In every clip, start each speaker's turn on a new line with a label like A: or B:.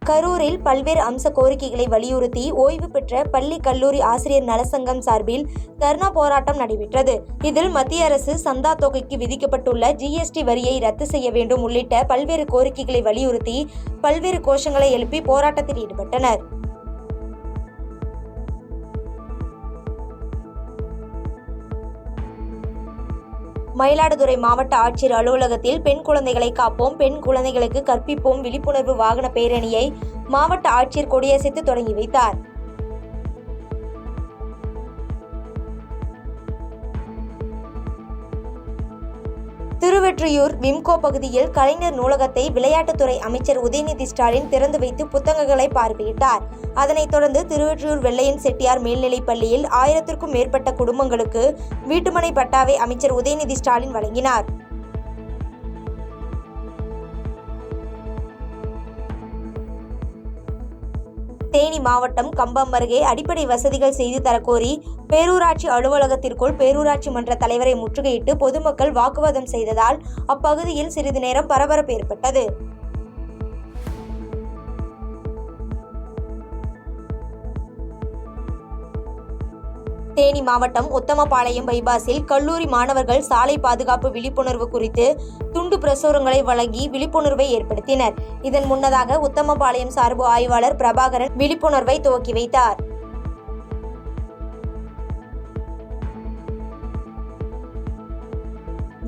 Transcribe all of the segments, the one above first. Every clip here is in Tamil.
A: கரூரில் பல்வேறு அம்ச கோரிக்கைகளை வலியுறுத்தி ஓய்வு பெற்ற பள்ளி கல்லூரி ஆசிரியர் நலசங்கம் சார்பில் தர்ணா போராட்டம் நடைபெற்றது. இதில் மத்திய அரசு சந்தா தொகைக்கு விதிக்கப்பட்டுள்ள GST வரியை ரத்து செய்ய வேண்டும் உள்ளிட்ட பல்வேறு கோரிக்கைகளை வலியுறுத்தி பல்வேறு கோஷங்களை எழுப்பி போராட்டத்தில் ஈடுபட்டனர். மயிலாடுதுறை மாவட்ட ஆட்சியர் அலுவலகத்தில் பெண் குழந்தைகளை காப்போம், பெண் குழந்தைகளுக்கு கற்பிப்போம் விழிப்புணர்வு வாகன பேரணியை மாவட்ட ஆட்சியர் கொடியசைத்து தொடங்கி வைத்தார். திருவெற்றியூர் விம்கோ பகுதியில் கலைஞர் நூலகத்தை விளையாட்டுத்துறை அமைச்சர் உதயநிதி ஸ்டாலின் திறந்து வைத்து புத்தகங்களை பார்வையிட்டார். அதனைத் தொடர்ந்து திருவெற்றியூர் வெள்ளையன் செட்டியார் மேல்நிலைப் பள்ளியில் 1000க்கும் மேற்பட்ட குடும்பங்களுக்கு வீட்டுமனை பட்டாவை அமைச்சர் உதயநிதி ஸ்டாலின் வழங்கினார். தேனி மாவட்டம் கம்பம் அருகே அடிப்படை வசதிகள் செய்து தரக்கோரி பேரூராட்சி அலுவலகத்திற்குள் பேரூராட்சி மன்ற தலைவரை முற்றுகையிட்டு பொதுமக்கள் வாக்குவாதம் செய்ததால் அப்பகுதியில் சிறிது நேரம் பரபரப்பு ஏற்பட்டது. தேனி மாவட்டம் உத்தமபாளையம் பைபாஸில் கல்லூரி மாணவர்கள் சாலை பாதுகாப்பு விழிப்புணர்வு குறித்து துண்டு பிரசுரங்களை வழங்கி விழிப்புணர்வை ஏற்படுத்தினர். இதன் முன்னதாக உத்தமபாளையம் சார்பு ஆய்வாளர் பிரபாகரன் விழிப்புணர்வை துவக்கி வைத்தார்.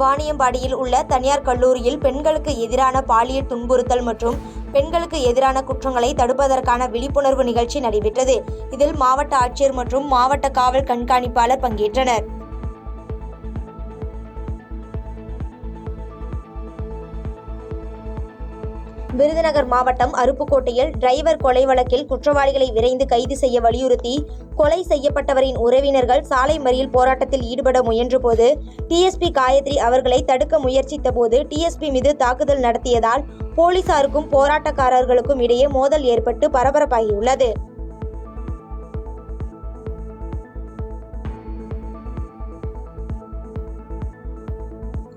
A: வாணியம்பாடியில் உள்ள தனியார் கல்லூரியில் பெண்களுக்கு எதிரான பாலியல் துன்புறுத்தல் மற்றும் பெண்களுக்கு எதிரான குற்றங்களை தடுப்பதற்கான விழிப்புணர்வு நிகழ்ச்சி நடைபெற்றது. இதில் மாவட்ட ஆட்சியர் மற்றும் மாவட்ட காவல் கண்காணிப்பாளர் பங்கேற்றனர். விருதுநகர் மாவட்டம் அருப்புக்கோட்டையில் டிரைவர் கொலை வழக்கில் குற்றவாளிகளை விரைந்து கைது செய்ய வலியுறுத்தி கொலை செய்யப்பட்டவரின் உறவினர்கள் சாலை மறியல் போராட்டத்தில் ஈடுபட முயன்றபோது TSP காயத்ரி அவர்களை தடுக்க முயற்சித்த போது TSP மீது தாக்குதல் நடத்தியதால் போலீசாருக்கும் போராட்டக்காரர்களுக்கும் இடையே மோதல் ஏற்பட்டு பரபரப்பாகியுள்ளது.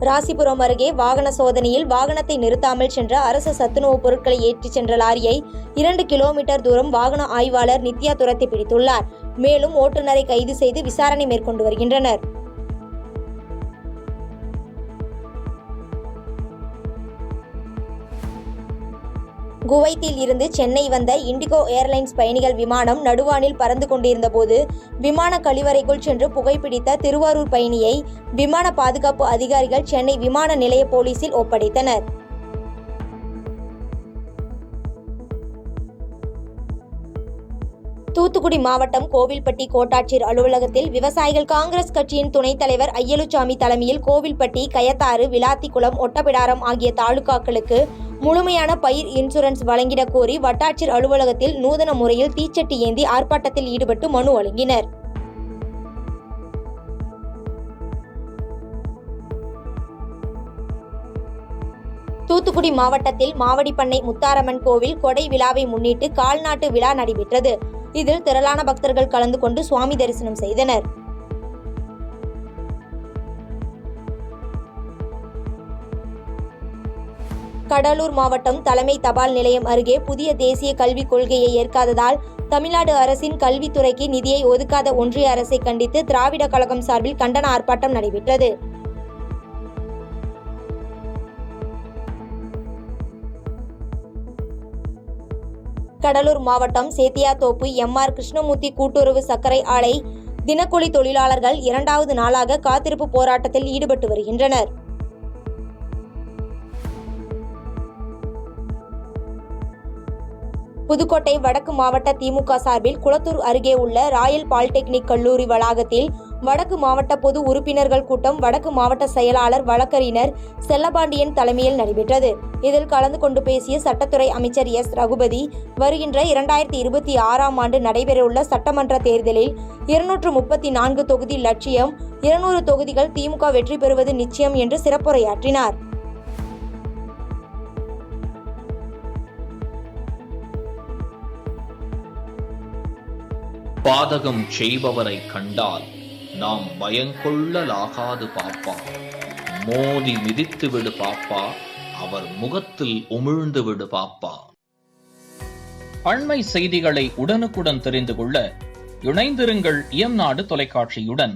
A: ராசிபுரம் அருகே வாகன சோதனையில் வாகனத்தை நிறுத்தாமல் சென்ற அரசு சத்துணவு பொருட்களை ஏற்றிச் சென்ற லாரியை 2 கிலோமீட்டர் தூரம் வாகன ஆய்வாளர் நித்யா துரத்தி பிடித்துள்ளார். மேலும் ஓட்டுநரை கைது செய்து விசாரணை மேற்கொண்டு வருகின்றனர். குவைத்தில் இருந்து சென்னை வந்த இண்டிகோ ஏர்லைன்ஸ் பயணிகள் விமானம் நடுவானில் பறந்து கொண்டிருந்த போது விமான கழிவறைக்குள் சென்று புகைப்பிடித்த திருவாரூர் பயணியை விமான பாதுகாப்பு அதிகாரிகள் சென்னை விமான நிலைய போலீசில் ஒப்படைத்தனர். தூத்துக்குடி மாவட்டம் கோவில்பட்டி கோட்டாட்சியர் அலுவலகத்தில் விவசாயிகள் காங்கிரஸ் கட்சியின் துணைத் தலைவர் ஐயலுச்சாமி தலைமையில் கோவில்பட்டி, கயத்தாறு, விளாத்திக்குளம், ஒட்டப்பிடாரம் ஆகிய தாலுகாக்களுக்கு முழுமையான பயிர் இன்சூரன்ஸ் வழங்கிட கோரி வட்டாட்சியர் அலுவலகத்தில் நூதன முறையில் தீச்சட்டி ஏந்தி ஆர்ப்பாட்டத்தில் ஈடுபட்டு மனு வழங்கினர். தூத்துக்குடி மாவட்டத்தில் மாவடிப்பண்ணை முத்தாரம்மன் கோவில் கொடை விழாவை முன்னிட்டு கால்நாட்டு விழா நடைபெற்றது. இதில் திரளான பக்தர்கள் கலந்து கொண்டு சுவாமி தரிசனம் செய்தனர். கடலூர் மாவட்டம் தலைமை தபால் நிலையம் அருகே புதிய தேசிய கல்விக் கொள்கையை ஏற்காததால் தமிழ்நாடு அரசின் கல்வித்துறைக்கு நிதியை ஒதுக்காத ஒன்றிய அரசை கண்டித்து திராவிட கழகம் சார்பில் கண்டன ஆர்ப்பாட்டம் நடைபெற்றது. கடலூர் மாவட்டம் சேத்தியாத்தோப்பு MR கிருஷ்ணமூர்த்தி கூட்டுறவு சர்க்கரை ஆலை தினக்கூலி தொழிலாளர்கள் 2வது நாளாக காத்திருப்பு போராட்டத்தில் ஈடுபட்டு வருகின்றனர். புதுக்கோட்டை வடக்கு மாவட்ட திமுக சார்பில் குளத்தூர் அருகே உள்ள ராயல் பாலிடெக்னிக் கல்லூரி வளாகத்தில் வடக்கு மாவட்ட பொது உறுப்பினர்கள் கூட்டம் வடக்கு மாவட்ட செயலாளர் வழக்கறிஞர் செல்லபாண்டியன் தலைமையில் நடைபெற்றது. இதில் கலந்து கொண்டு பேசிய சட்டத்துறை அமைச்சர் S. ரகுபதி, வருகின்ற 2026ஆம் ஆண்டு நடைபெறவுள்ள சட்டமன்ற தேர்தலில் 234 தொகுதி லட்சியம், 200 தொகுதிகள் திமுக வெற்றி பெறுவது நிச்சயம் என்று சிறப்புரையாற்றினார்.
B: பாதகம் செய்பவரை கண்டால் நாம் பயங்கொள்ளலாகாது பாப்பா, மோதி மிதித்து விடு பாப்பா, அவர் முகத்தில் உமிழ்ந்து விடு பாப்பா. அண்மை செய்திகளை உடனுக்குடன் தெரிந்து கொள்ள இணைந்திருங்கள் இயம்நாடு தொலைக்காட்சியுடன்.